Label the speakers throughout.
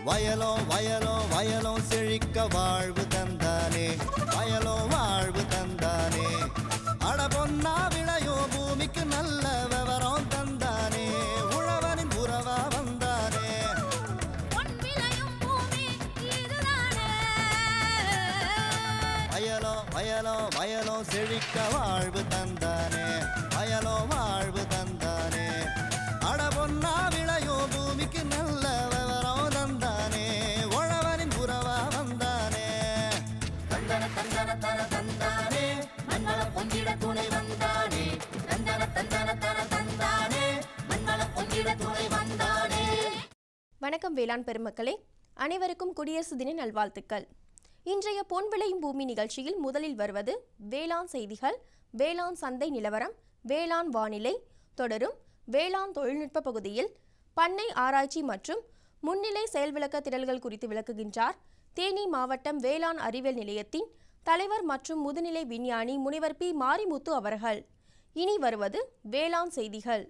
Speaker 1: வயலோ வயலோ வயலோ செழிக்க வாழ்வு தந்தானே, வயலோ வாழ்வு தந்தானே. அட பொன்னா விளையோ பூமிக்கு நல்ல விவரம் தந்தானே, உழவனின் உறவா வந்தானே. வயலோ வயலோ வயலோ செழிக்க வாழ்வு தந்தானே, வயலோ வாழ்வு தந்தானே. அட பொன்னா விளையோ பூமிக்கு நல்ல விவரம் தந்தானே, உழவனின் உறவா வந்தானே. தந்தன தந்தன தன தந்தானே, மண்வள பொங்கிட துணை வந்தானே. தந்தன தந்தன தன தந்தானே, மண்வள பொங்கிட துணை வந்தானே.
Speaker 2: வணக்கம் வேளாண் பெருமக்களே, அனைவருக்கும் குடியரசு தின நல்வாழ்த்துக்கள். இன்றைய பொன் விளையும் பூமி நிகழ்ச்சியில் முதலில் வருவது வேளாண் செய்திகள், வேளாண் சந்தை நிலவரம், வேளாண் வானிலை. தொடரும் வேளாண் தொழில்நுட்ப பகுதியில் பண்ணை ஆராய்ச்சி மற்றும் முன்னிலை செயல்விளக்க திரள்கள் குறித்து விளக்குகின்றார் தேனி மாவட்டம் வேளாண் அறிவியல் நிலையத்தின் தலைவர் மற்றும் முதுநிலை விஞ்ஞானி முனைவர் பி மாரிமுத்து அவர்கள். இனி வருவது வேளாண் செய்திகள்.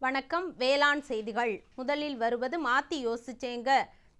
Speaker 3: வணக்கம். வேளாண் செய்திகள். முதலில் வருவது மாத்தி யோசிச்சேங்க.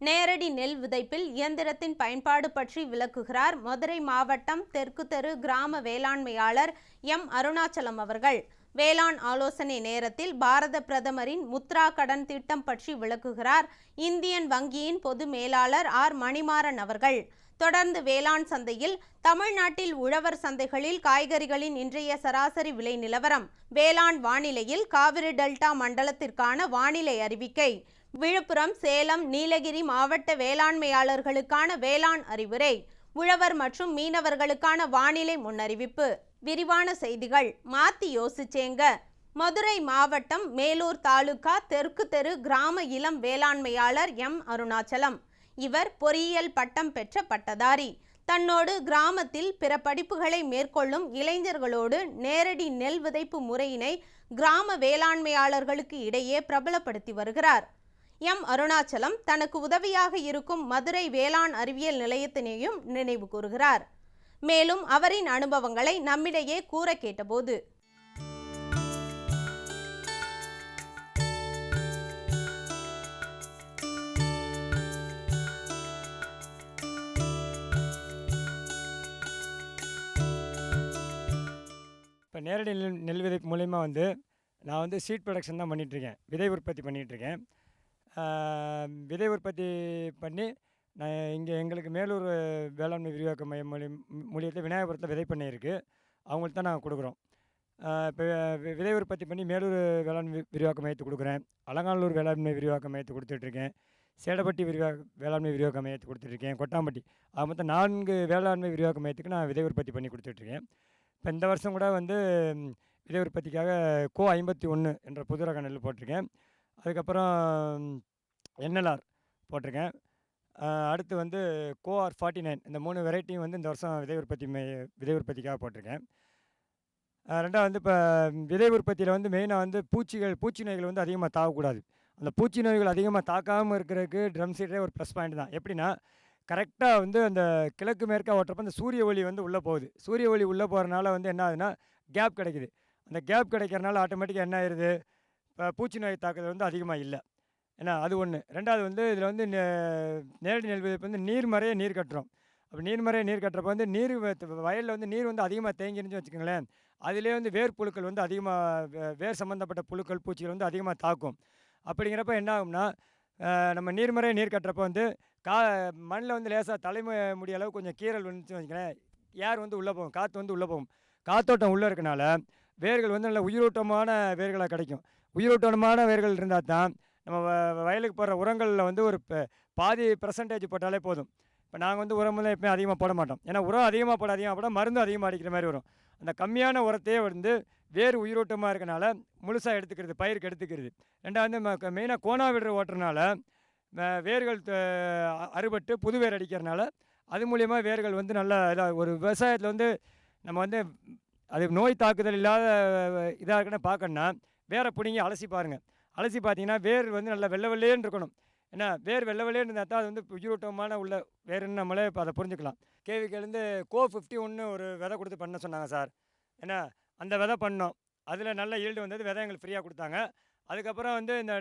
Speaker 3: நேரடி நெல் விதைப்பில் இயந்திரத்தின் பயன்பாடு பற்றி விளக்குகிறார் மதுரை மாவட்டம் தெற்கு தெரு கிராம வேளாண்மையாளர் எம் அருணாச்சலம் அவர்கள். வேளாண் ஆலோசனை நேரத்தில் பாரத பிரதமரின் முத்ரா கடன் திட்டம் பற்றி விளக்குகிறார் இந்தியன் வங்கியின் பொது மேலாளர் ஆர் மணிமாறன் அவர்கள். தொடர்ந்து வேளாண் சந்தையில் தமிழ்நாட்டில் உழவர் சந்தைகளில் காய்கறிகளின் இன்றைய சராசரி விலை நிலவரம், வேளாண் வானிலையில் காவிரி டெல்டா மண்டலத்திற்கான வானிலை அறிவிக்கை, விழுப்புரம், சேலம், நீலகிரி மாவட்ட வேளாண்மையாளர்களுக்கான வேளாண் அறிவுரை, உழவர் மற்றும் மீனவர்களுக்கான வானிலை முன்னறிவிப்பு. விரிவான செய்திகள். மாத்தி யோசிச்சேங்க. மதுரை மாவட்டம் மேலூர் தாலுகா தெற்கு தெரு கிராம இளம் வேளாண்மையாளர் எம் அருணாச்சலம். இவர் பொறியியல் பட்டம் பெற்ற பட்டதாரி. தன்னோடு கிராமத்தில் பிற படிப்புகளை மேற்கொள்ளும் இளைஞர்களோடு நேரடி நெல் விதைப்பு முறையினை கிராம வேளாண்மையாளர்களுக்கு இடையே பிரபலப்படுத்தி வருகிறார். எம் அருணாச்சலம் தனக்கு உதவியாக இருக்கும் மதுரை வேளாண் அறிவியல் நிலையத்தினையும் நினைவு கூறுகிறார். மேலும் அவரின் அனுபவங்களை நம்மிடையே கூற கேட்டபோது,
Speaker 4: இப்போ நேரடி நெல் விதைப்பு மூலயமா நான் சீட் ப்ரொடக்ஷன் தான் பண்ணிகிட்ருக்கேன். விதை உற்பத்தி பண்ணிகிட்ருக்கேன். விதை உற்பத்தி பண்ணி நான் இங்கே எங்களுக்கு மேலூர் வேளாண்மை விரிவாக்க மையம் மூலியத்தில் விநாயகபுரத்தில் விதை பண்ணை இருக்குது. அவங்கள்ட்ட தான் நாங்கள் கொடுக்குறோம். இப்போ விதை உற்பத்தி பண்ணி மேலூர் வேளாண்மை விரிவாக்க மையத்துக்கு கொடுக்குறேன். அலங்காநல்லூர் வேளாண்மை விரிவாக்க மையத்துக்கு கொடுத்துட்ருக்கேன். சேடப்பட்டி வேளாண்மை விரிவாக்க மையத்துக்கு கொடுத்துட்ருக்கேன். கொட்டாம்பட்டி மொத்தம் 4 வேளாண்மை விரிவாக்க மையத்துக்கு நான் விதை உற்பத்தி பண்ணி கொடுத்துட்ருக்கேன். இப்போ இந்த வருஷம் கூட விதை உற்பத்திக்காக கோ 51 என்ற புது ரக நெல் போட்டிருக்கேன். அதுக்கப்புறம் என்எல்ஆர் போட்டிருக்கேன். அடுத்து கோஆர் 49 இந்த 3 வெரைட்டியும் இந்த வருஷம் விதை உற்பத்திக்காக போட்டிருக்கேன். ரெண்டாவது இப்போ விதை உற்பத்தியில் மெயினாக பூச்சி நோய்கள் அதிகமாக தாக்கக்கூடாது. அந்த பூச்சி நோய்கள் அதிகமாக தாக்காமல் இருக்கிறதுக்கு ட்ரம் சீடரே ஒரு ப்ளஸ் பாயிண்ட் தான். எப்படின்னா கரெக்டாக அந்த கிழக்கு மேற்காக ஓட்டுறப்ப அந்த சூரிய ஒளி உள்ளே போகுது. சூரிய ஒளி உள்ளே போகிறனால என்ன ஆகுதுன்னா கேப் கிடைக்குது. அந்த கேப் கிடைக்கிறனால ஆட்டோமேட்டிக்காக என்ன ஆயிடுது, இப்போ பூச்சி நோய் தாக்குதல் அதிகமாக இல்லை. ஏன்னா அது ஒன்று. ரெண்டாவது இதில் நேரடி நெல் விதைப்பு நீர்மறைய நீர் கட்டுறோம். அப்போ நீர்மறைய நீர் கட்டுறப்ப நீர் வயலில் நீர் அதிகமாக தேங்கிருந்துச்சு வச்சுக்கோங்களேன், அதிலே வேர் புழுக்கள் அதிகமாக வேர் சம்மந்தப்பட்ட புழுக்கள் பூச்சிகள் அதிகமாக தாக்கும். அப்படிங்கிறப்ப என்ன ஆகும்னா நம்ம நீர்மறைய நீர் கட்டுறப்ப மண்ணில் லேசாக தலைமுடி அளவு கொஞ்சம் கீறல் வந்துச்சு வச்சுக்கோங்களேன், ஏர் உள்ளே போகும், காற்று உள்ளே போகும். காற்றோட்டம் உள்ளே இருக்கனால வேர்கள் நல்ல உயிரோட்டமான வேர்களாக கிடைக்கும். உயிரோட்டமான வேர்கள் இருந்தால் தான் நம்ம வயலுக்கு போடுற உரங்களில் ஒரு பாதி % போட்டாலே போதும். இப்போ நாங்கள் உரமெல்லாம் எப்போயும் அதிகமாக போட மாட்டோம். ஏன்னா உரம் அதிகமாக போட மருந்து அதிகமாக அடிக்கிற மாதிரி வரும். அந்த கம்மியான உரத்தையே வந்து வேர் உயிரோட்டமாக இருக்கனால முழுசாக எடுத்துக்கிறது, பயிருக்கு எடுத்துக்கிறது. ரெண்டாவது மெயினாக கோணா விடுற ஓட்டுறனால வேர்கள் அறுபட்டு புது வேர் அடிக்கிறனால அது மூலியமாக வேர்கள் வந்து நல்லா இதாக ஒரு விவசாயத்தில் வந்து நம்ம வந்து அது நோய் தாக்குதல் இல்லாத இதாக இருக்குன்னு பார்க்கணுன்னா வேரை பிடிங்கி அலசி பாருங்கள். அலசி பார்த்தீங்கன்னா வேர் வந்து நல்லா வெள்ளை வெள்ளையேன்னு இருக்கணும். ஏன்னா வேர் வெள்ளை வெள்ளையேன்னு இருந்தால் தான் அது வந்து உயிரோட்டமான உள்ள வேறுன்னு நம்மளே இப்போ அதை புரிஞ்சுக்கலாம். கேவிக்கிலேருந்து CO51 ஒரு விதை கொடுத்து பண்ண சொன்னாங்க சார். ஏன்னா அந்த விதை பண்ணோம், அதில் நல்ல ஈல்டு வந்தது, விதை எங்களுக்கு ஃப்ரீயாக கொடுத்தாங்க. அதுக்கப்புறம் வந்து இந்த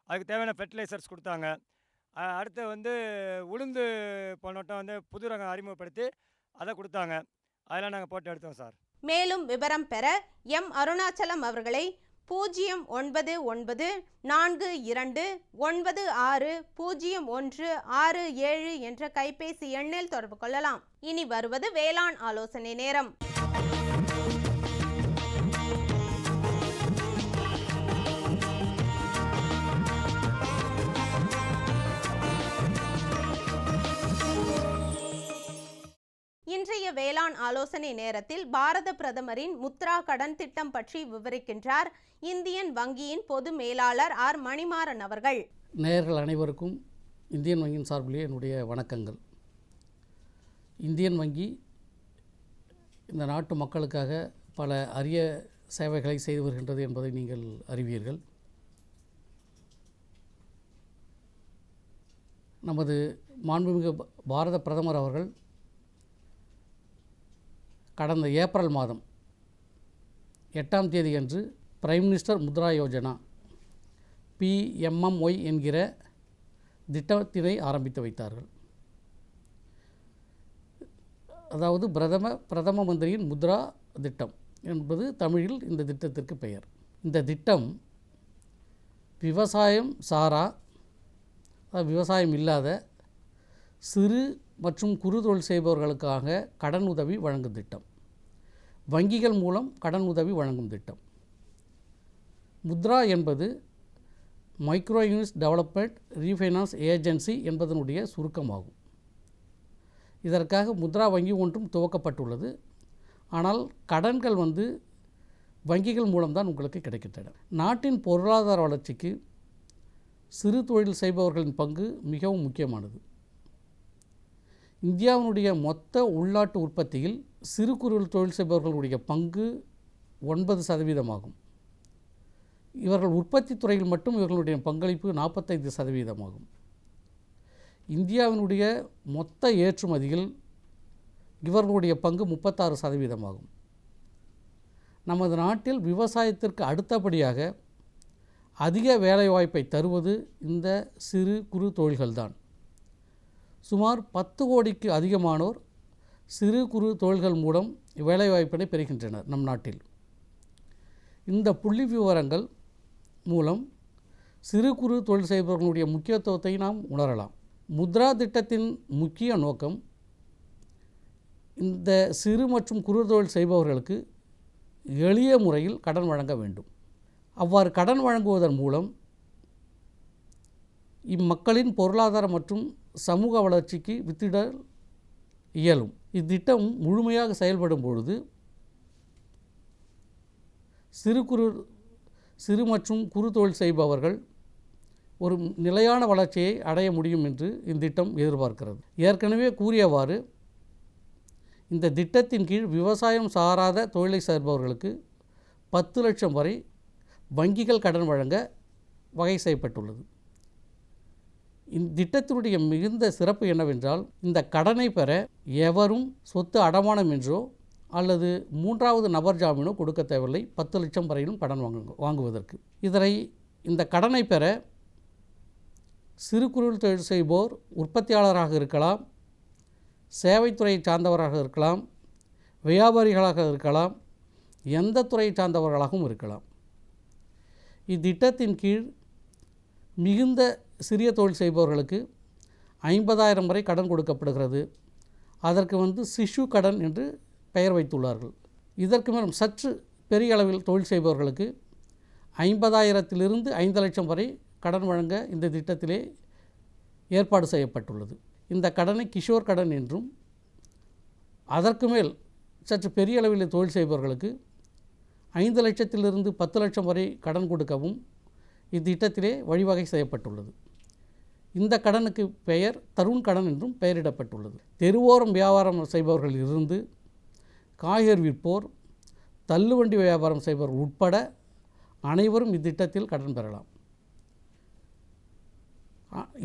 Speaker 4: அதுக்கு தேவையான ஃபெர்டிலைசர்ஸ் கொடுத்தாங்க. அடுத்து வந்து உளுந்து போனோட்டம் வந்து புது ரகம் அறிமுகப்படுத்தி அதை கொடுத்தாங்க. அதெல்லாம் நாங்கள் போட்டு எடுத்தோம் சார்.
Speaker 3: மேலும் விவரம் பெற எம் அருணாச்சலம் அவர்களை 099429600167 என்ற கைபேசி எண்ணில் தொடர்பு கொள்ளலாம். இனி வருவது வேளாண் ஆலோசனை நேரம். இன்றைய வேளாண் ஆலோசனை நேரத்தில் பாரத பிரதமரின் முத்ரா கடன் திட்டம் பற்றி விவரிக்கின்றார் இந்தியன் வங்கியின் பொது மேலாளர் ஆர் மணிமாறன் அவர்கள்.
Speaker 5: நேயர்கள் அனைவருக்கும் இந்தியன் வங்கியின் சார்பிலே என்னுடைய வணக்கங்கள். இந்தியன் வங்கி இந்த நாட்டு மக்களுக்காக பல அரிய சேவைகளை செய்து வருகின்றது என்பதை நீங்கள் அறிவீர்கள். நமது மாண்புமிகு பாரத பிரதமர் அவர்கள் கடந்த ஏப்ரல் மாதம் 8ஆம் தேதி அன்று prime minister Mudra Yojana PMMY என்கிற திட்டத்தினை ஆரம்பித்து வைத்தார்கள். அதாவது பிரதம மந்திரியின் முத்ரா திட்டம் என்பது தமிழில் இந்த திட்டத்திற்கு பெயர். இந்த திட்டம் விவசாயம் சாரா, விவசாயம் இல்லாத சிறு மற்றும் குறு தொழில் செய்பவர்களுக்காக கடன் உதவி வழங்கும் திட்டம், வங்கிகள் மூலம் கடன் உதவி வழங்கும் திட்டம். முத்ரா என்பது micro units development refinance agency என்பதனுடைய சுருக்கமாகும். இதற்காக முத்ரா வங்கி ஒன்றும் துவக்கப்பட்டுள்ளது. ஆனால் கடன்கள் வந்து வங்கிகள் மூலம்தான் உங்களுக்கு கிடைக்கின்றன. நாட்டின் பொருளாதார வளர்ச்சிக்கு சிறு தொழில் செய்பவர்களின் பங்கு மிகவும் முக்கியமானது. இந்தியாவினுடைய மொத்த உள்நாட்டு உற்பத்தியில் சிறு குறு தொழில் செய்பவர்களுடைய பங்கு 9% ஆகும். இவர்கள் உற்பத்தி துறையில் மட்டும் இவர்களுடைய பங்களிப்பு 45% ஆகும். இந்தியாவினுடைய மொத்த ஏற்றுமதியில் இவர்களுடைய பங்கு 36% ஆகும். நமது நாட்டில் விவசாயத்திற்கு அடுத்தபடியாக அதிக வேலைவாய்ப்பை தருவது இந்த சிறு குறு தொழில்கள்தான். சுமார் 10 கோடிக்கு அதிகமானோர் சிறு குறு தொழில்கள் மூலம் வேலைவாய்ப்பினை பெறுகின்றனர் நம் நாட்டில். இந்த புள்ளி விவரங்கள் மூலம் சிறு குறு தொழில் செய்பவர்களுடைய முக்கியத்துவத்தை நாம் உணரலாம். முத்ரா திட்டத்தின் முக்கிய நோக்கம் இந்த சிறு மற்றும் குறு தொழில் செய்பவர்களுக்கு எளிய முறையில் கடன் வழங்க வேண்டும். அவ்வாறு கடன் வழங்குவதன் மூலம் இம்மக்களின் பொருளாதார மற்றும் சமூக வளர்ச்சிக்கு வித்திட இயலும். இத்திட்டம் முழுமையாக செயல்படும் பொழுது சிறு மற்றும் குறு தொழில் செய்பவர்கள் ஒரு நிலையான வளர்ச்சியை அடைய முடியும் என்று இந்த திட்டம் எதிர்பார்க்கிறது. ஏற்கனவே கூறியவாறு இந்த திட்டத்தின் கீழ் விவசாயம் சாராத தொழிலை சேர்பவர்களுக்கு 10 லட்சம் வரை வங்கிகள் கடன் வழங்க வகை செய்யப்பட்டுள்ளது. இந்த திட்டத்தினுடைய மிகுந்த சிறப்பு என்னவென்றால், இந்த கடனை பெற எவரும் சொத்து அடமானம் என்றோ அல்லது 3வது நபர் ஜாமீனோ கொடுக்க தேவையில்லை. 10 லட்சம் வரையிலும் கடன் வாங்குவதற்கு. இந்த கடனை பெற சிறு குறு தொழில் செய்வோர் உற்பத்தியாளராக இருக்கலாம், சேவைத்துறையை சார்ந்தவராக இருக்கலாம், வியாபாரிகளாக இருக்கலாம், எந்த துறையை சார்ந்தவர்களாகவும் இருக்கலாம். இத்திட்டத்தின் கீழ் மிகுந்த சிறிய தொழில் செய்பவர்களுக்கு 50,000 வரை கடன் கொடுக்கப்படுகிறது. அதற்கு சிசு கடன் என்று பெயர் வைத்துள்ளார்கள். இதற்கு மேலும் சற்று பெரிய அளவில் தொழில் செய்பவர்களுக்கு 50,000 5 லட்சம் வரை கடன் வழங்க இந்த திட்டத்திலே ஏற்பாடு செய்யப்பட்டுள்ளது. இந்த கடனை கிஷோர் கடன் என்றும், அதற்கு மேல் சற்று பெரிய அளவில் தொழில் செய்பவர்களுக்கு 5 லட்சத்திலிருந்து 10 லட்சம் வரை கடன் கொடுக்கவும் இத்திட்டத்திலே வழிவகை செய்யப்பட்டுள்ளது. இந்த கடனுக்கு பெயர் தருண் கடன் என்றும் பெயரிடப்பட்டுள்ளது. தெருவோரம் வியாபாரம் செய்பவர்கள் இருந்து காய்கறி விற்போர், தள்ளுவண்டி வியாபாரம் செய்பவர் உட்பட அனைவரும் இத்திட்டத்தில் கடன் பெறலாம்.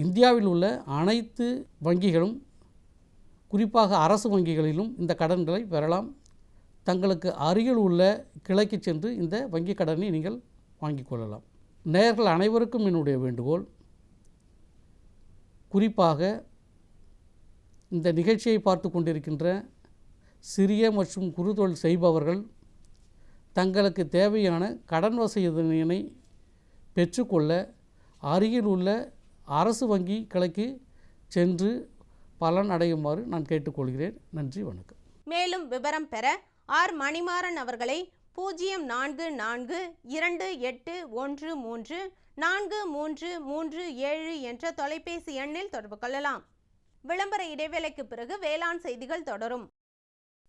Speaker 5: இந்தியாவில் உள்ள அனைத்து வங்கிகளும், குறிப்பாக அரசு வங்கிகளிலும் இந்த கடன்களை பெறலாம். தங்களுக்கு அருகில் உள்ள கிளைக்கு சென்று இந்த வங்கி கடனை நீங்கள் வாங்கிக் கொள்ளலாம். நேயர்கள் அனைவருக்கும் என்னுடைய வேண்டுகோள், குறிப்பாக இந்த நிகழ்ச்சியை பார்த்து கொண்டிருக்கின்ற சிறிய மற்றும் குறு தொழில் செய்பவர்கள் தங்களுக்கு தேவையான கடன் வசதியினை பெற்றுக்கொள்ள அருகில் உள்ள அரசு வங்கி கிளைக்கு சென்று பலன் அடையுமாறு நான் கேட்டுக்கொள்கிறேன். நன்றி, வணக்கம்.
Speaker 3: மேலும் விவரம் பெற ஆர் மணிமாறன் அவர்களை 044281343337 என்ற தொலைபேசி எண்ணில் தொடர்பு கொள்ளலாம். விளம்பர இடைவேளைக்கு பிறகு வேளாண் செய்திகள் தொடரும்.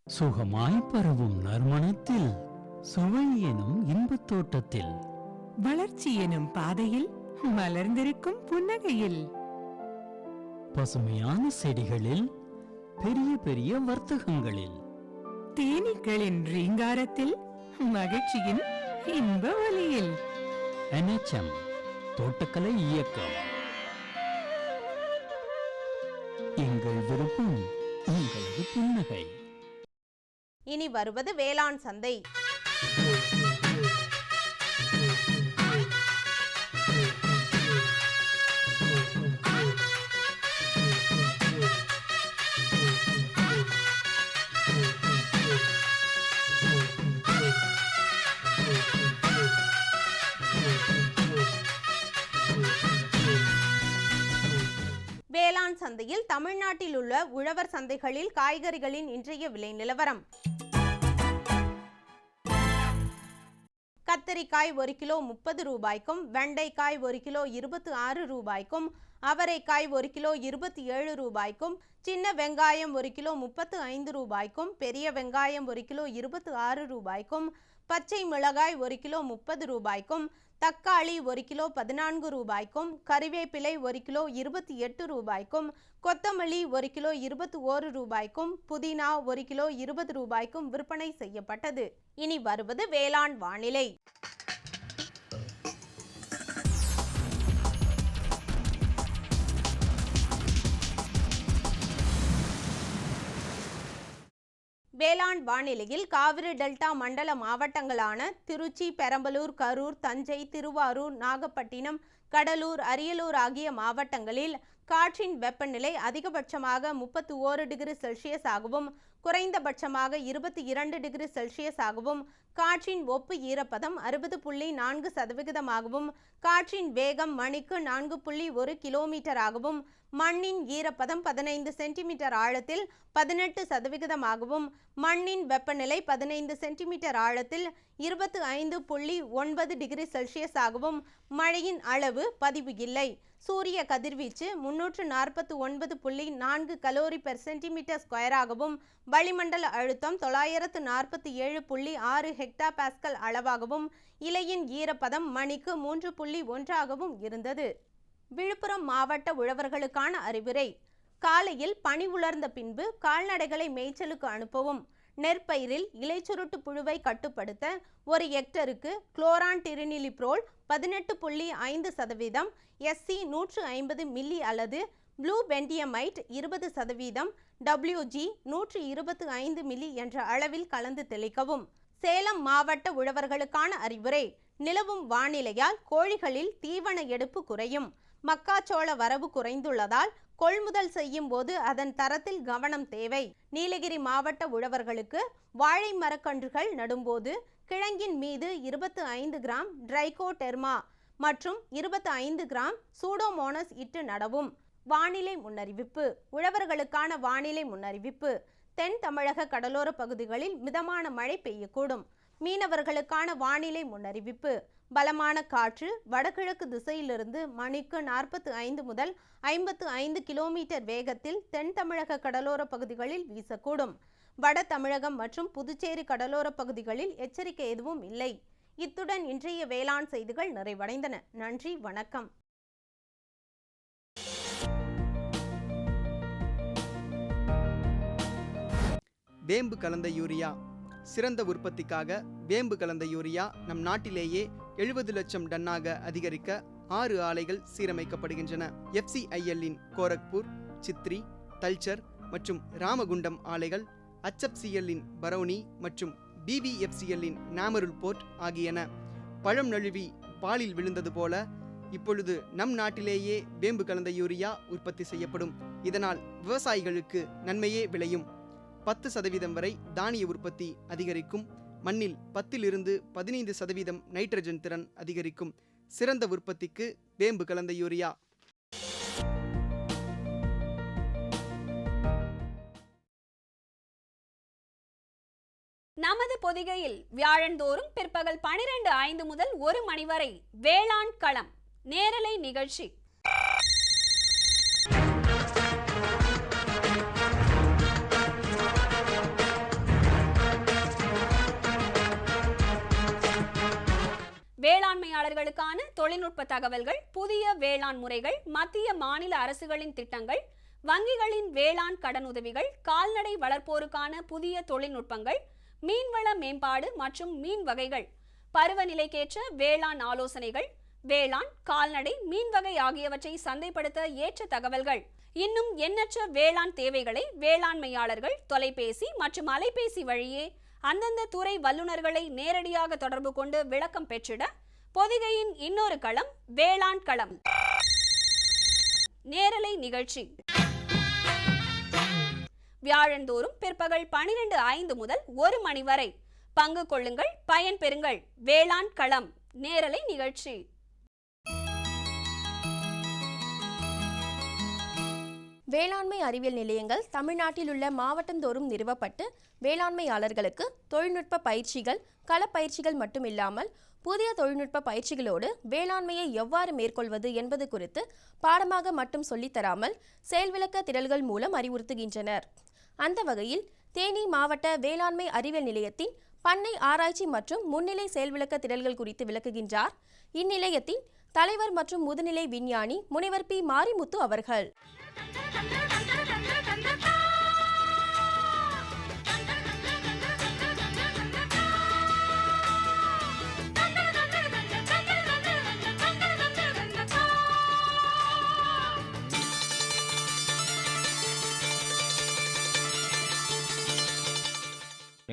Speaker 6: சுகமாய் பரவும் நறுமணத்தில், சுவை எனும் இன்பத் தோட்டத்தில்,
Speaker 7: வளர்ச்சி எனும் பாதையில், மலர்ந்திருக்கும் புன்னகையில்,
Speaker 6: பசுமையான செடிகளில், பெரிய பெரிய வர்த்தகங்களில்,
Speaker 7: தேனீக்களின் ரீங்காரத்தில், மகிழ்ச்சியின் இன்ப ஒலியில்.
Speaker 6: NHM தோட்டக்கலை இயக்கம். எங்கள் விருப்பம் உங்களது புன்னகை.
Speaker 3: இனி வருவது வேளாண் சந்தை. வேளாண் சந்தையில் தமிழ்நாட்டில் உள்ள உழவர் சந்தைகளில் காய்கறிகளின் இன்றைய விலை நிலவரம். கத்தரிக்காய் 1 கிலோ 30 ரூபாய்க்கும், வெண்டைக்காய் 1 கிலோ 26 ரூபாய்க்கும், அவரைக்காய் 1 கிலோ 27 ரூபாய்க்கும், சின்ன வெங்காயம் 1 கிலோ 35 ரூபாய்க்கும், பெரிய வெங்காயம் 1 கிலோ 26 ரூபாய்க்கும், பச்சை மிளகாய் 1 கிலோ 30 ரூபாய்க்கும், தக்காளி 1 கிலோ 14 ரூபாய்க்கும், கறிவேப்பிலை 1 கிலோ 28 ரூபாய்க்கும், கொத்தமல்லி 1 கிலோ 21 ரூபாய்க்கும், புதினா 1 கிலோ 20 ரூபாய்க்கும் விற்பனை செய்யப்பட்டது. இனி வருவது வேளாண் வானிலை. வேளாண் வானிலையில் காவிரி டெல்டா மண்டல மாவட்டங்களான திருச்சி, பெரம்பலூர், கரூர், தஞ்சை, திருவாரூர், நாகப்பட்டினம், கடலூர், அரியலூர் ஆகிய மாவட்டங்களில் காற்றின் வெப்பநிலை அதிகபட்சமாக 31 டிகிரி செல்சியஸ் ஆகவும், குறைந்தபட்சமாக 22 டிகிரி செல்சியஸ் ஆகவும், காற்றின் ஒப்பு ஈரப்பதம் 60.4% காற்றின் வேகம் மணிக்கு 4.1 கிலோமீட்டர் ஆகவும், மண்ணின் ஈரப்பதம் 15 சென்டிமீட்டர் ஆழத்தில் 18% மண்ணின் வெப்பநிலை 15 சென்டிமீட்டர் ஆழத்தில் 25.9 டிகிரி செல்சியஸ் ஆகவும், மழையின் அளவு பதிவு இல்லை. சூரிய கதிர்வீச்சு 349.4 கலோரி பெர் சென்டிமீட்டர் ஸ்கொயராகவும், வளிமண்டல அழுத்தம் 947.6 ஹெக்டா பாஸ்கல் அளவாகவும், இலையின் ஈரப்பதம் மணிக்கு 3.1 இருந்தது. விழுப்புரம் மாவட்ட உழவர்களுக்கான அறிவுரை. காலையில் பனி உலர்ந்த பின்பு கால்நடைகளை மேய்ச்சலுக்கு அனுப்பவும். நெற்பயிரில் இலைச்சுருட்டு புழுவை கட்டுப்படுத்த 1 ஹெக்டருக்கு குளோரான்டிரினிலிப்ரோல் 18.5%, SC 150 மில்லி அல்லது ப்ளூ பெண்டியமைட் 20%, WG 125 மில்லி என்ற அளவில் கலந்து தெளிக்கவும். சேலம் மாவட்ட உழவர்களுக்கான அறிவுரை. நிலவும் வானிலையால் கோழிகளில் தீவன எடுப்பு குறையும். மக்காச்சோள வரவு குறைந்துள்ளதால் கொள்முதல் செய்யும் போது அதன் தரத்தில் கவனம் தேவை. நீலகிரி மாவட்ட உழவர்களுக்கு வாழை மரக்கன்றுகள் நடும்போது கிழங்கின் மீது 25 கிராம் ட்ரைகோடெர்மா மற்றும் 25 கிராம் சூடோமோனஸ் இட்டு நடவும். வானிலை முன்னறிவிப்பு. உழவர்களுக்கான வானிலை முன்னறிவிப்பு. தென் தமிழக கடலோர பகுதிகளில் மிதமான மழை பெய்யக்கூடும். மீனவர்களுக்கான வானிலை முன்னறிவிப்பு. பலமான காற்று வடகிழக்கு திசையிலிருந்து மணிக்கு 45 முதல் 55 கிலோமீட்டர் வேகத்தில் தென் தமிழக கடலோர பகுதிகளில் வீசக்கூடும். வட தமிழகம் மற்றும் புதுச்சேரி கடலோர பகுதிகளில் எச்சரிக்கை எதுவும் இல்லை. இத்துடன் இன்றைய வேளாண் செய்திகள் நிறைவடைந்தன. நன்றி, வணக்கம்.
Speaker 8: வேம்பு கலந்த யூரியா. சிறந்த உற்பத்திக்காக வேம்பு கலந்த யூரியா நம் நாட்டிலேயே 70 லட்சம் டன்னாக அதிகரிக்க 6 ஆலைகள் சீரமைக்கப்படுகின்றன. FCIL-இன் கோரக்பூர், சித்ரி, தல்ச்சர் மற்றும் ராமகுண்டம் ஆலைகள், HFCL-இன் பரௌனி மற்றும் BVFCL-இன் நாமருல் போர்ட் ஆகியன. பழம் நழுவி பாலில் விழுந்தது போல இப்பொழுது நம் நாட்டிலேயே வேம்பு கலந்த யூரியா உற்பத்தி செய்யப்படும். இதனால் விவசாயிகளுக்கு நன்மையே விளையும். 10% வரை தானிய உற்பத்தி அதிகரிக்கும். மண்ணில் 10-15% நைட்ரஜன் திறன் அதிகரிக்கும். சிறந்த உற்பத்திக்கு வேம்பு கலந்த யூரியா.
Speaker 9: நமது பொதிகையில் வியாழந்தோறும் பிற்பகல் 12:05 முதல் 1 மணி வரை வேளாண் களம் நேரலை நிகழ்ச்சி. வேளாண்மையாளர்களுக்கான தொழில்நுட்ப தகவல்கள், புதிய வேளாண் முறைகள், மத்திய மாநில அரசுகளின் திட்டங்கள், வங்கிகளின் வேளாண் கடனுதவிகள், கால்நடை வளர்ப்போருக்கான புதிய தொழில்நுட்பங்கள், மீன்வள மேம்பாடு மற்றும் மீன் வகைகள், பருவநிலைக்கேற்ற வேளாண் ஆலோசனைகள், வேளாண், கால்நடை, மீன் வகை ஆகியவற்றை சந்தைப்படுத்த ஏற்ற தகவல்கள், இன்னும் எண்ணற்ற வேளாண் தேவைகளை வேளாண்மையாளர்கள் தொலைபேசி மற்றும் அலைபேசி வழியே அந்தந்த துறை வல்லுநர்களை நேரடியாக தொடர்பு கொண்டு விளக்கம் பெற்றிட பொதிகையின் இன்னொரு களம் வேளாண் களம் நேரலை நிகழ்ச்சி. வியாழந்தோறும் பிற்பகல் 12:05 முதல் 1 மணி வரை பங்கு கொள்ளுங்கள், பயன் பெறுங்கள். வேளாண் களம் நேரலை நிகழ்ச்சி.
Speaker 2: வேளாண்மை அறிவியல் நிலையங்கள் தமிழ்நாட்டில் உள்ள மாவட்டந்தோறும் நிறுவப்பட்டு வேளாண்மையாளர்களுக்கு தொழில்நுட்ப பயிற்சிகள், களப்பயிற்சிகள் மட்டுமில்லாமல் புதிய தொழில்நுட்ப பயிற்சிகளோடு வேளாண்மையை எவ்வாறு மேற்கொள்வது என்பது குறித்து பாடமாக மட்டும் சொல்லித்தராமல் செயல்விளக்க திரள்கள் மூலம் அறிவுறுத்துகின்றனர். அந்த வகையில் தேனி மாவட்ட வேளாண்மை அறிவியல் நிலையத்தின் பண்ணை ஆராய்ச்சி மற்றும் முன்னிலை செயல்விளக்க திரள்கள் குறித்து விளக்குகின்றார் இந்நிலையத்தின் தலைவர் மற்றும் முதுநிலை விஞ்ஞானி முனைவர் பி. மாரிமுத்து அவர்கள்.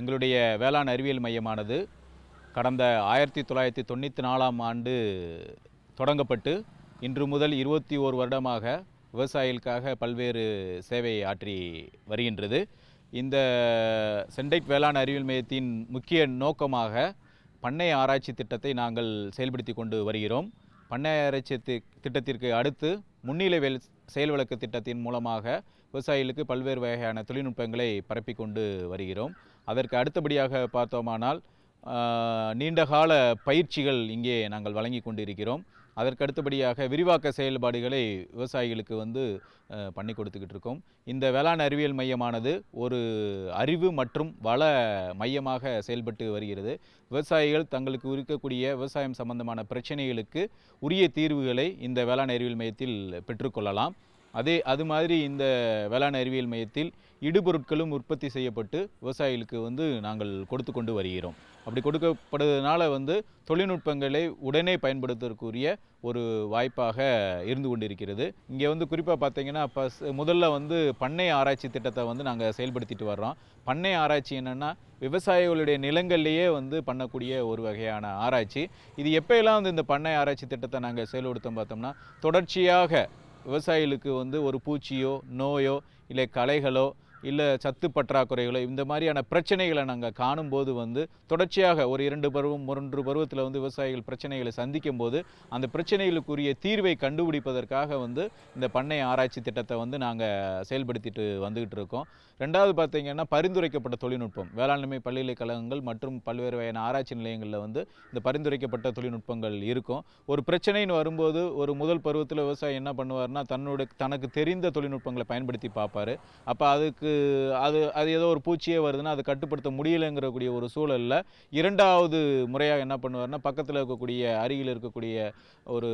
Speaker 10: எங்களுடைய வேளாண் அறிவியல் மையமானது கடந்த 1994ஆம் ஆண்டு தொடங்கப்பட்டு இன்று முதல் 21 வருடமாக விவசாயிகளுக்காக பல்வேறு சேவை ஆற்றி வருகின்றது. இந்த சென்டெக் வேளாண் அறிவியல் மையத்தின் முக்கிய நோக்கமாக பண்ணை ஆராய்ச்சி திட்டத்தை நாங்கள் செயல்படுத்தி கொண்டு வருகிறோம். பண்ணை ஆராய்ச்சி திட்டத்திற்கு அடுத்து முன்னிலை செயல் விளக்க திட்டத்தின் மூலமாக விவசாயிகளுக்கு பல்வேறு வகையான தொழில்நுட்பங்களை பரப்பி கொண்டு வருகிறோம். அதற்கு அடுத்தபடியாக பார்த்தோமானால் நீண்டகால பயிற்சிகள் இங்கே நாங்கள் வழங்கி கொண்டிருக்கிறோம். அதற்கு அடுத்தபடியாக விரிவாக்க செயல்பாடுகளை விவசாயிகளுக்கு பண்ணி கொடுத்துக்கிட்டு இருக்கோம். இந்த வேளாண் அறிவியல் மையமானது ஒரு அறிவு மற்றும் வள மையமாக செயல்பட்டு வருகிறது. விவசாயிகள் தங்களுக்கு இருக்கக்கூடிய விவசாயம் சம்பந்தமான பிரச்சனைகளுக்கு உரிய தீர்வுகளை இந்த வேளாண் அறிவியல் மையத்தில் பெற்றுக்கொள்ளலாம். அது மாதிரி இந்த வேளாண் அறிவியல் மையத்தில் இடுபொருட்களும் உற்பத்தி செய்யப்பட்டு விவசாயிகளுக்கு நாங்கள் கொடுத்து கொண்டு வருகிறோம். அப்படி கொடுக்கப்படுவதனால தொழில்நுட்பங்களை உடனே பயன்படுத்துவதற்குரிய ஒரு வாய்ப்பாக இருந்து கொண்டிருக்கிறது. இங்கே குறிப்பாக பார்த்தீங்கன்னா முதல்ல பண்ணை ஆராய்ச்சி திட்டத்தை நாங்கள் செயல்படுத்திட்டு வர்றோம். பண்ணை ஆராய்ச்சி என்னென்னா விவசாயிகளுடைய நிலங்கள்லேயே பண்ணக்கூடிய ஒரு வகையான ஆராய்ச்சி. இது எப்போயெல்லாம் இந்த பண்ணை ஆராய்ச்சி திட்டத்தை நாங்கள் செயல்படுத்தோம் பார்த்தோம்னா தொடர்ச்சியாக விவசாயிகளுக்கு ஒரு பூச்சியோ நோயோ இல்லை களைகளோ இல்லை சத்து பற்றாக்குறைகளோ இந்த மாதிரியான பிரச்சனைகளை நாங்கள் காணும்போது தொடர்ச்சியாக ஒரு 2 பருவம் 3 பருவத்தில் விவசாயிகள் பிரச்சனைகளை சந்திக்கும் போது அந்த பிரச்சனைகளுக்குரிய தீர்வை கண்டுபிடிப்பதற்காக இந்த பண்ணை ஆராய்ச்சி திட்டத்தை நாங்கள் செயல்படுத்திட்டு வந்துக்கிட்டு இருக்கோம். ரெண்டாவது பார்த்தீங்கன்னா பரிந்துரைக்கப்பட்ட தொழில்நுட்பம் வேளாண்மை பல்கலைக்கழகங்கள் மற்றும் பல்வேறு வகையான ஆராய்ச்சி நிலையங்களில் இந்த பரிந்துரைக்கப்பட்ட தொழில்நுட்பங்கள் இருக்கும். ஒரு பிரச்சனைன்னு வரும்போது ஒரு முதல் பருவத்தில் விவசாயி என்ன பண்ணுவார்னா தனக்கு தெரிந்த தொழில்நுட்பங்களை பயன்படுத்தி பார்ப்பார். அப்போ அதுக்கு அது அது ஏதோ ஒரு பூச்சியே வருதுன்னா அதை கட்டுப்படுத்த முடியலைங்கிறக்கூடிய ஒரு சூழலில் இரண்டாவது முறையாக என்ன பண்ணுவார்னா, பக்கத்தில் இருக்கக்கூடிய அருகில் இருக்கக்கூடிய ஒரு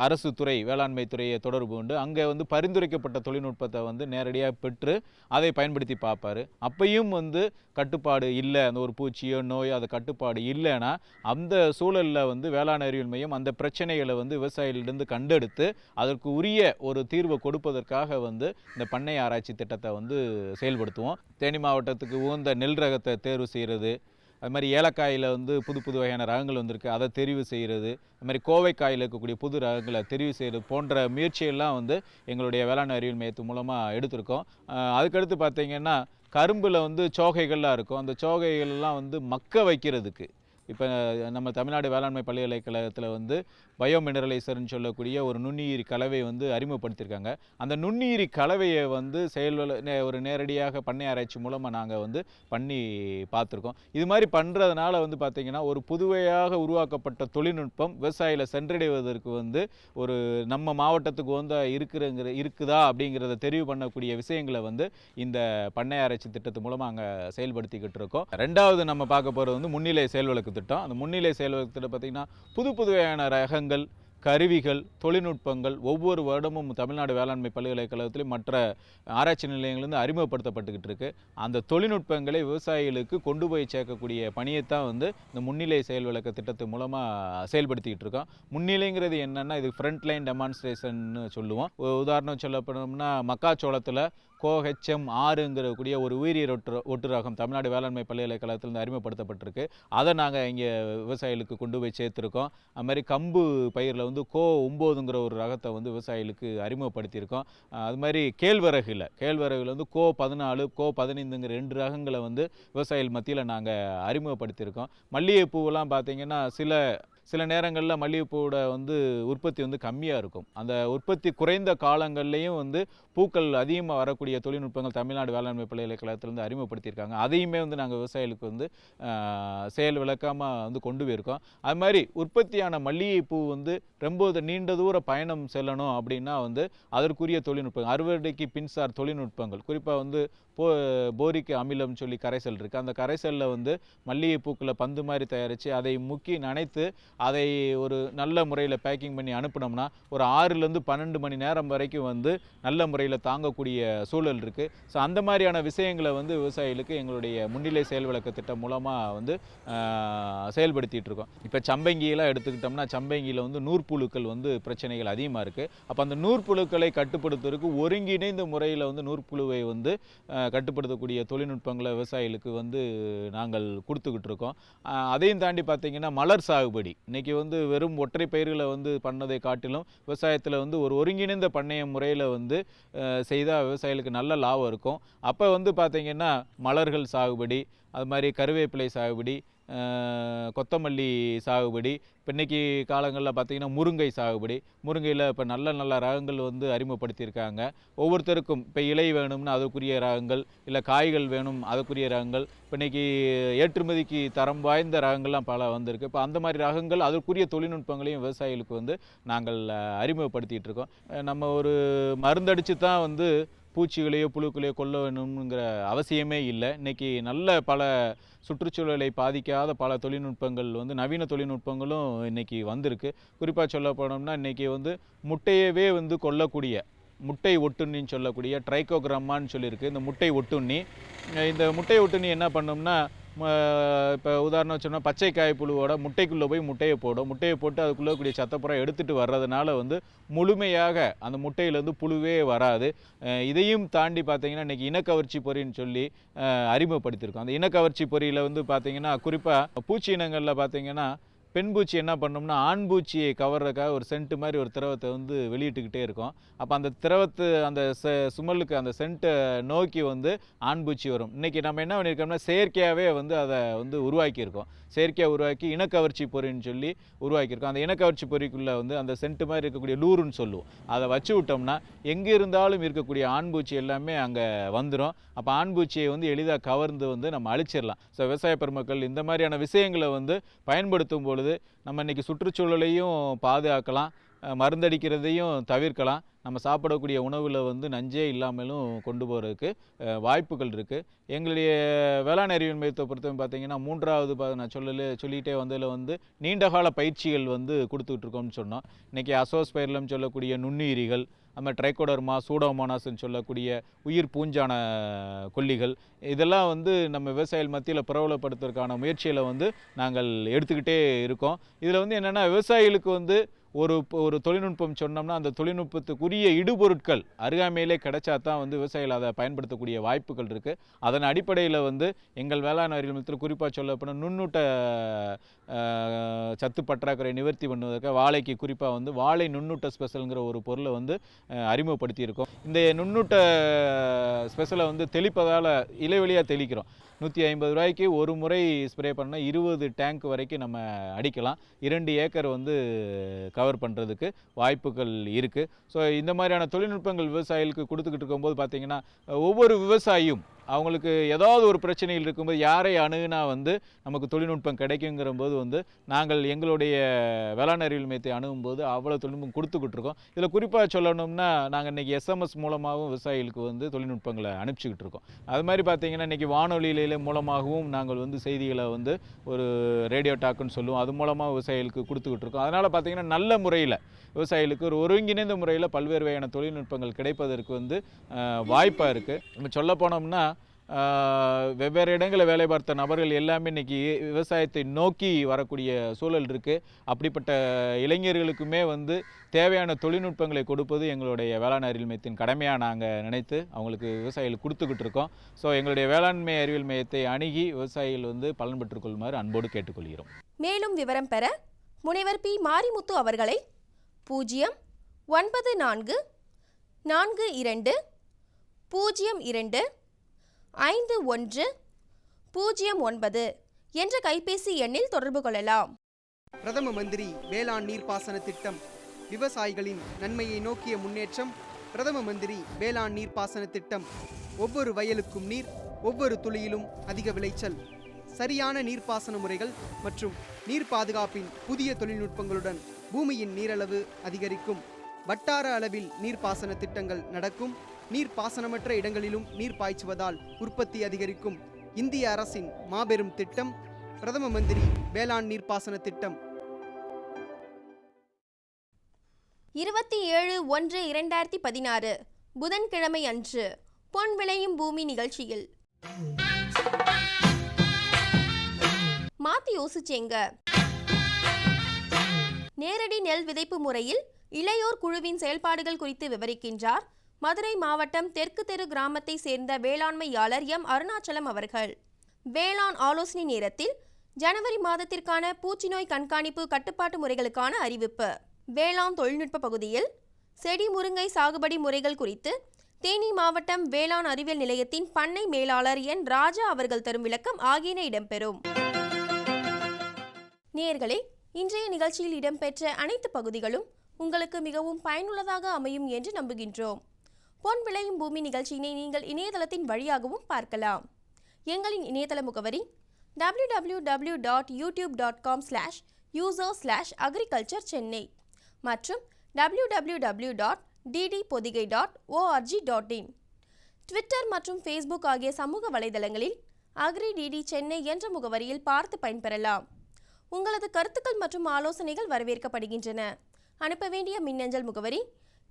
Speaker 10: அரசு துறை வேளாண்மை துறையை தொடர்பு கொண்டு அங்கே வந்து பரிந்துரைக்கப்பட்ட தொழில்நுட்பத்தை வந்து நேரடியாக பெற்று அதை பயன்படுத்தி பார்ப்பார். அப்பையும் வந்து கட்டுப்பாடு இல்லை, அந்த ஒரு பூச்சியோ நோயோ அது கட்டுப்பாடு இல்லைன்னா அந்த சூழலில் வந்து வேளாண் அறிவியல் மையம் அந்த பிரச்சனைகளை வந்து விவசாயிகளிருந்து கண்டெடுத்து அதற்கு உரிய ஒரு தீர்வை கொடுப்பதற்காக வந்து இந்த பண்ணை ஆராய்ச்சி திட்டத்தை வந்து செயல்படுத்துவோம். தேனி மாவட்டத்துக்கு உகந்த நெல் ரகத்தை தேர்வு செய்கிறது, அது மாதிரி ஏலக்காயில் வந்து புது புது வகையான ரகங்கள் வந்திருக்கு அதை தெரிவு செய்கிறது, அது மாதிரி கோவைக்காயில் இருக்கக்கூடிய புது ரகங்களை தெரிவு செய்கிறது போன்ற முயற்சியெல்லாம் வந்து எங்களுடைய வேளாண் அறிவியல் மையத்து மூலமாக எடுத்திருக்கோம். அதுக்கடுத்து பார்த்திங்கன்னா கரும்பில் வந்து சோகைகள்லாம் இருக்கும். அந்த சோகைகள்லாம் வந்து மக்க வைக்கிறதுக்கு இப்போ நம்ம தமிழ்நாடு வேளாண்மை பல்கலைக்கழகத்தில் வந்து பயோமினரலைசர்னு சொல்லக்கூடிய ஒரு நுண்ணுயிரி கலவை வந்து அறிமுகப்படுத்தியிருக்காங்க. அந்த நுண்ணுயிரி கலவையை வந்து ஒரு நேரடியாக பண்ணை ஆராய்ச்சி மூலமாக நாங்கள் வந்து பண்ணி பார்த்துருக்கோம். இது மாதிரி பண்ணுறதுனால வந்து பார்த்திங்கன்னா ஒரு புதுவையாக உருவாக்கப்பட்ட தொழில்நுட்பம் விவசாயிகளை சென்றடைவதற்கு வந்து ஒரு நம்ம மாவட்டத்துக்கு வந்து இருக்குதா அப்படிங்கிறத தெரிவு பண்ணக்கூடிய விஷயங்களை வந்து இந்த பண்ணை ஆராய்ச்சி திட்டத்து மூலமாக அங்கே செயல்படுத்திக்கிட்டு இருக்கோம். ரெண்டாவது நம்ம பார்க்க போகிறது வந்து முன்னிலை செயல்வழக்கு திட்டம். அந்த முன்னிலை செயல்வழக்கு திட்டம் பார்த்திங்கன்னா புது புதுவையான ரகங்கள், கருவிகள், தொழில்நுட்பங்கள் ஒவ்வொரு வருடமும் தமிழ்நாடு வேளாண்மை பல்கலைக்கழகத்திலும் மற்ற ஆராய்ச்சி நிலையங்களிலிருந்து அறிமுகப்படுத்தப்பட்டுக்கிட்டு இருக்கு. அந்த தொழில்நுட்பங்களை விவசாயிகளுக்கு கொண்டு போய் சேர்க்கக்கூடிய பணியைத்தான் வந்து இந்த முன்னிலை செயல்வழக்கு திட்டத்து மூலமாக செயல்படுத்திக்கிட்டு இருக்கோம். முன்னிலைங்கிறது என்னென்னா, இது ஃப்ரண்ட் லைன் டெமான்ஸ்ட்ரேஷன்னு சொல்லுவோம். உதாரணம் சொல்லப்படணும்னா மக்காச்சோளத்தில் COHM6ங்கிற ஒரு உயிரியல் ஒட்டு ரகம் தமிழ்நாடு வேளாண்மை பல்கலைக்கழகத்திலிருந்து அறிமுகப்படுத்தப்பட்டிருக்கு. அதை நாங்கள் இங்கே விவசாயிகளுக்கு கொண்டு போய் சேர்த்துருக்கோம். அது மாதிரி கம்பு பயிரில் வந்து CO9ங்கிற ஒரு ரகத்தை வந்து விவசாயிகளுக்கு அறிமுகப்படுத்தியிருக்கோம். அது மாதிரி கேழ்வரகுல வந்து CO14, CO15ங்கிற 2 ரகங்களை வந்து விவசாயிகள் மத்தியில் நாங்கள் அறிமுகப்படுத்தியிருக்கோம். மல்லிகைப்பூவெல்லாம் பார்த்திங்கன்னா சில நேரங்களில் மல்லிகைப்பூவோட வந்து உற்பத்தி வந்து கம்மியாக இருக்கும். அந்த உற்பத்தி குறைந்த காலங்கள்லேயும் வந்து பூக்கள் அதிகமாக வரக்கூடிய தொழில்நுட்பங்கள் தமிழ்நாடு வேளாண்மை பல்கலைக்கழகத்திலேருந்து அறிமுகப்படுத்தியிருக்காங்க. அதையுமே வந்து நாங்கள் விவசாயிகளுக்கு வந்து செயல் விளக்கமாக வந்து கொண்டு போயிருக்கோம். அது மாதிரி உற்பத்தியான மல்லிகைப்பூ வந்து ரொம்ப நீண்ட தூர பயணம் செல்லணும் அப்படின்னா வந்து அதற்குரிய தொழில்நுட்பங்கள், அறுவடைக்கு பின்சார் தொழில்நுட்பங்கள், குறிப்பாக வந்து போரிக் அமிலம் சொல்லி கரைசல் இருக்குது. அந்த கரைசலில் வந்து மல்லிகைப்பூக்களை பந்து மாதிரி தயாரித்து அதை முக்கி நனைத்து அதை ஒரு நல்ல முறையில் பேக்கிங் பண்ணி அனுப்பினோம்னா ஒரு 6லேருந்து 12 மணி நேரம் வரைக்கும் வந்து நல்ல முறையில் தாங்கக்கூடிய சூழல் இருக்குது. ஸோ அந்த மாதிரியான விஷயங்களை வந்து விவசாயிகளுக்கு எங்களுடைய முன்னிலை செயல் விளக்க திட்டம் மூலமாக வந்து செயல்படுத்திகிட்டு இருக்கோம். இப்போ சம்பங்கியெல்லாம் எடுத்துக்கிட்டோம்னா சம்பங்கியில் வந்து நூற்புழுக்கள் வந்து பிரச்சனைகள் அதிகமாக இருக்குது. அப்போ அந்த நூற்புழுக்களை கட்டுப்படுத்துவதற்கு ஒருங்கிணைந்த முறையில் வந்து நூற்புழுவை வந்து கட்டுப்படுத்தக்கூடிய தொழில்நுட்பங்களை விவசாயிகளுக்கு வந்து நாங்கள் கொடுத்துக்கிட்டு இருக்கோம். அதையும் தாண்டி பார்த்திங்கன்னா மலர் சாகுபடி இன்றைக்கி வந்து வெறும் ஒற்றை பயிர்களை வந்து பண்ணதை காட்டிலும் விவசாயத்தில் வந்து ஒரு ஒருங்கிணைந்த பண்ணைய முறையில் வந்து செய்தால் விவசாயிகளுக்கு நல்ல லாபம் இருக்கும். அப்போ வந்து பார்த்திங்கன்னா மலர்கள் சாகுபடி, அது மாதிரி கருவேப்பிலை சாகுபடி, கொத்தமல்லி சாகுபடி, இப்போ இன்றைக்கி காலங்களில் பார்த்திங்கன்னா முருங்கை சாகுபடி, முருங்கையில் இப்போ நல்ல ரகங்கள் வந்து அறிமுகப்படுத்தியிருக்காங்க. ஒவ்வொருத்தருக்கும் இப்போ இலை வேணும்னா அதுக்குரிய ரகங்கள், இல்லை காய்கள் வேணும் அதுக்குரிய ரகங்கள், இப்போ இன்றைக்கி ஏற்றுமதிக்கு தரம் வாய்ந்த ரகங்கள்லாம் பல வந்திருக்கு. இப்போ அந்த மாதிரி ரகங்கள் அதற்குரிய தொழில்நுட்பங்களையும் விவசாயிகளுக்கு வந்து நாங்கள் அறிமுகப்படுத்திகிட்டு இருக்கோம். நம்ம ஒரு மருந்தடித்து தான் வந்து பூச்சிகளையோ புழுக்களையோ கொல்ல வேணுங்கிற அவசியமே இல்லை. இன்றைக்கி நல்ல பல சுற்றுச்சூழலை பாதிக்காத பல தொழில்நுட்பங்கள் வந்து நவீன தொழில்நுட்பங்களும் இன்றைக்கி வந்திருக்கு. குறிப்பாக சொல்ல போனோம்னா இன்றைக்கி வந்து முட்டையவே வந்து கொல்லக்கூடிய முட்டை ஒட்டுண்ணின்னு சொல்லக்கூடிய ட்ரைகோகிராமான்னு சொல்லியிருக்கு. இந்த முட்டை ஒட்டுண்ணி என்ன பண்ணோம்னா, இப்போ உதாரணம் சொன்னால் பச்சை காய் புழுவோட முட்டைக்குள்ளே போய் முட்டையை போட்டு அதுக்குள்ளே கூடிய சத்தப்புறம் எடுத்துகிட்டு வர்றதுனால வந்து முழுமையாக அந்த முட்டையிலேருந்து புழுவே வராது. இதையும் தாண்டி பார்த்திங்கன்னா இன்றைக்கி இனக்கவர்ச்சி பொறின்னு சொல்லி அறிமுகப்படுத்தியிருக்கோம். அந்த இனக்கவர்ச்சி பொறியில் வந்து பார்த்திங்கன்னா குறிப்பாக பூச்சி இனங்களில் பார்த்திங்கன்னா பெண் பூச்சி என்ன பண்ணோம்னா ஆண் பூச்சியை கவர்றதுக்காக ஒரு சென்ட்டு மாதிரி ஒரு திரவத்தை வந்து வெளியிட்டுக்கிட்டே இருக்கும். அப்போ அந்த திரவத்து அந்த சுமலுக்கு அந்த சென்ட்டை நோக்கி வந்து ஆண் பூச்சி வரும். இன்றைக்கி நம்ம என்ன பண்ணியிருக்கோம்னா செயற்கையாகவே வந்து அதை வந்து உருவாக்கியிருக்கோம். செயற்கையாக உருவாக்கி இனக்கவர்ச்சி பொறின்னு சொல்லி உருவாக்கியிருக்கோம். அந்த இனக்கவர்ச்சி பொறிக்குள்ளே வந்து அந்த சென்ட்டு மாதிரி இருக்கக்கூடிய லூருன்னு சொல்லுவோம். அதை வச்சு விட்டோம்னா எங்கே இருந்தாலும் இருக்கக்கூடிய ஆண் பூச்சி எல்லாமே அங்கே வந்துடும். அப்போ ஆண் பூச்சியை வந்து எளிதாக கவர்ந்து வந்து நம்ம அழிச்சிடலாம். ஸோ விவசாய பெருமக்கள் இந்த மாதிரியான விஷயங்களை வந்து பயன்படுத்தும் பொழுது நம்ம இன்றைக்கி சுற்றுச்சூழலையும் பாதுகாக்கலாம், மருந்தடிக்கிறதையும் தவிர்க்கலாம். நம்ம சாப்பிடக்கூடிய உணவில் வந்து நஞ்சே இல்லாமலும் கொண்டு போகிறதுக்கு வாய்ப்புகள் இருக்குது. எங்களுடைய வேளாண் அறிவியல் மையத்தை பொறுத்தவரை பார்த்திங்கன்னா 3வது நான் சொல்லிகிட்டே வந்ததில் வந்து நீண்டகால பயிற்சிகள் வந்து கொடுத்துட்ருக்கோம்னு சொன்னோம். இன்றைக்கி அசோஸ்பைரலம் சொல்லக்கூடிய நுண்ணுயிரிகள், நம்ம ட்ரைகோடர்மா, சூடோமோனாஸ்ன்னு சொல்லக்கூடிய உயிர் பூஞ்சான கொல்லிகள், இதெல்லாம் வந்து நம்ம விவசாயிகள் மத்தியில் பிரபலப்படுத்துறதுக்கான முயற்சிகளை வந்து நாங்கள் எடுத்துக்கிட்டே இருக்கோம். இதில் வந்து என்னென்னா விவசாயிகளுக்கு வந்து ஒரு தொழில்நுட்பம் சொன்னோம்னா அந்த தொழில்நுட்பத்துக்குரிய இடுபொருட்கள் அருகாமையிலே கிடைச்சா தான் வந்து விவசாயிகள் அதை பயன்படுத்தக்கூடிய வாய்ப்புகள் இருக்குது. அதன் அடிப்படையில் வந்து எங்கள் வேளாண் அறிவியல் மையத்தில் குறிப்பாக சொல்லப்போனால் நுண்ணூட்ட சத்து பற்றாக்குறை நிவர்த்தி பண்ணுவதற்காக வாழைக்கு குறிப்பாக வந்து வாழை நுண்ணூட்ட ஸ்பெஷலுங்கிற ஒரு பொருளை வந்து அறிமுகப்படுத்தியிருக்கோம். இந்த நுண்ணூட்ட ஸ்பெஷலை வந்து தெளிப்பதால் இலைவெளியாக தெளிக்கிறோம். 150 ரூபாய்க்கு ஒரு முறை ஸ்ப்ரே பண்ணால் 20 டேங்க் வரைக்கும் நம்ம அடிக்கலாம். 2 ஏக்கர் வந்து கவர் பண்ணுறதுக்கு வாய்ப்புகள் இருக்குது. ஸோ இந்த மாதிரியான தொழில்நுட்பங்கள் விவசாயிகளுக்கு கொடுத்துக்கிட்டு இருக்கும்போது பார்த்திங்கன்னா ஒவ்வொரு விவசாயியும் அவங்களுக்கு ஏதாவது ஒரு பிரச்சனைகள் இருக்கும்போது யாரை அணுகுனா வந்து நமக்கு தொழில்நுட்பம் கிடைக்குங்கிற போது வந்து நாங்கள் எங்களுடைய வேளாண் அறிவியல் மையத்தை அணுகும்போது அவ்வளோ தொழில்நுட்பம் கொடுத்துக்கிட்டு இருக்கோம். இதில் குறிப்பாக சொல்லணும்னா நாங்கள் இன்றைக்கி SMS மூலமாகவும் விவசாயிகளுக்கு வந்து தொழில்நுட்பங்களை அனுப்பிச்சிக்கிட்டு இருக்கோம். அது மாதிரி பார்த்திங்கன்னா இன்றைக்கி வானொலியில மூலமாகவும் நாங்கள் வந்து செய்திகளை வந்து ஒரு ரேடியோ டாக்குன்னு சொல்லுவோம், அது மூலமாக விவசாயிகளுக்கு கொடுத்துக்கிட்டு இருக்கோம். அதனால் பார்த்திங்கன்னா நல்ல முறையில் விவசாயிகளுக்கு ஒரு ஒருங்கிணைந்த முறையில் பல்வேறு வகையான தொழில்நுட்பங்கள் கிடைப்பதற்கு வந்து வாய்ப்பாக இருக்குது. நம்ம சொல்ல போனோம்னா வெவ்வேறு இடங்களில் வேலை பார்த்த நபர்கள் எல்லாமே இன்றைக்கி விவசாயத்தை நோக்கி வரக்கூடிய சூழல் இருக்குது. அப்படிப்பட்ட இளைஞர்களுக்குமே வந்து தேவையான தொழில்நுட்பங்களை கொடுப்பது எங்களுடைய வேளாண் அறிவியல் மையத்தின் கடமையாக நாங்கள் நினைத்து அவங்களுக்கு விவசாயிகள் கொடுத்துக்கிட்டு இருக்கோம். ஸோ எங்களுடைய வேளாண்மை அறிவியல் மையத்தை அணுகி விவசாயிகள் வந்து பலன் பெற்றுக்கொள்ளுமாறு அன்போடு கேட்டுக்கொள்கிறோம்.
Speaker 2: மேலும் விவரம் பெற முனைவர் பி மாரிமுத்து அவர்களை 094 42 02 5109 என்ற கைபேசி எண்ணில் தொடர்பு கொள்ளலாம்.
Speaker 8: பிரதம மந்திரி வேளாண் நீர்ப்பாசன திட்டம் விவசாயிகளின் நன்மையை நோக்கிய முன்னேற்றம். பிரதம மந்திரி வேளாண் நீர்ப்பாசன திட்டம் ஒவ்வொரு வயலுக்கும் நீர், ஒவ்வொரு துளியிலும் அதிக விளைச்சல். சரியான நீர்ப்பாசன முறைகள் மற்றும் நீர் பாதுகாப்பின் புதிய தொழில்நுட்பங்களுடன் பூமியின் நீரளவு அதிகரிக்கும். வட்டார அளவில் நீர்ப்பாசன திட்டங்கள் நடக்கும். நீர்ப்பாசனமற்ற இடங்களிலும் நீர் பாய்ச்சுவதால் உற்பத்தி அதிகரிக்கும். இந்திய அரசின் மாபெரும் திட்டம் பிரதம மந்திரி வேளாண் நீர்ப்பாசன திட்டம்.
Speaker 2: 27/1/2016 புதன்கிழமை அன்று பொன் விளையும் பூமி நிகழ்ச்சியில் மாத்தி யோசிச்சேங்க. நேரடி நெல் விதைப்பு முறையில் இளையோர் குழுவின் செயல்பாடுகள் குறித்து விவரிக்கின்றார் மதுரை மாவட்டம் தெற்கு தெரு கிராமத்தை சேர்ந்த வேளாண்மையாளர் எம் அருணாச்சலம் அவர்கள். வேளாண் ஆலோசனை நேரத்தில் ஜனவரி மாதத்திற்கான பூச்சிநோய் கண்காணிப்பு கட்டுப்பாட்டு முறைகளுக்கான அறிவிப்பு, வேளாண் தொழில்நுட்ப பகுதியில் செடி முருங்கை சாகுபடி முறைகள் குறித்து தேனி மாவட்டம் வேளாண் அறிவியல் நிலையத்தின் பண்ணை மேலாளர் என் ராஜா அவர்கள் தரும் விளக்கம் ஆகியன இடம்பெறும். நேயர்களே, இன்றைய நிகழ்ச்சியில் இடம்பெற்ற அனைத்து பகுதிகளும் உங்களுக்கு மிகவும் பயனுள்ளதாக அமையும் என்று நம்புகின்றோம். பொன் விளையும் பூமி நிகழ்ச்சியினை நீங்கள் இணையதளத்தின் வழியாகவும் பார்க்கலாம். எங்களின் இணையதள முகவரி www.youtube.com/user/agriculture சென்னை மற்றும் www.ddpodigai.org.in. ட்விட்டர் மற்றும் ஃபேஸ்புக் ஆகிய சமூக வலைதளங்களில் அக்ரிடிடி சென்னை என்ற முகவரியில் பார்த்து பயன்பெறலாம். உங்களது கருத்துக்கள் மற்றும் ஆலோசனைகள் வரவேற்கப்படுகின்றன. அனுப்ப வேண்டிய மின்னஞ்சல் முகவரி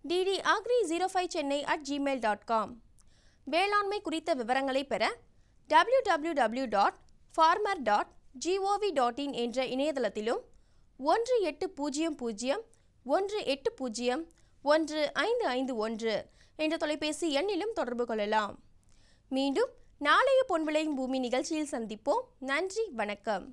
Speaker 2: ddagri05chennai@gmail.com. வேளாண்மை குறித்த விவரங்களை பெற www.farmer.gov.in என்ற இணையதளத்திலும் 1801801551 என்ற தொலைபேசி எண்ணிலும் தொடர்பு கொள்ளலாம். மீண்டும் நாளைய பொன் விளையும் பூமி நிகழ்ச்சியில் சந்திப்போம். நன்றி, வணக்கம்.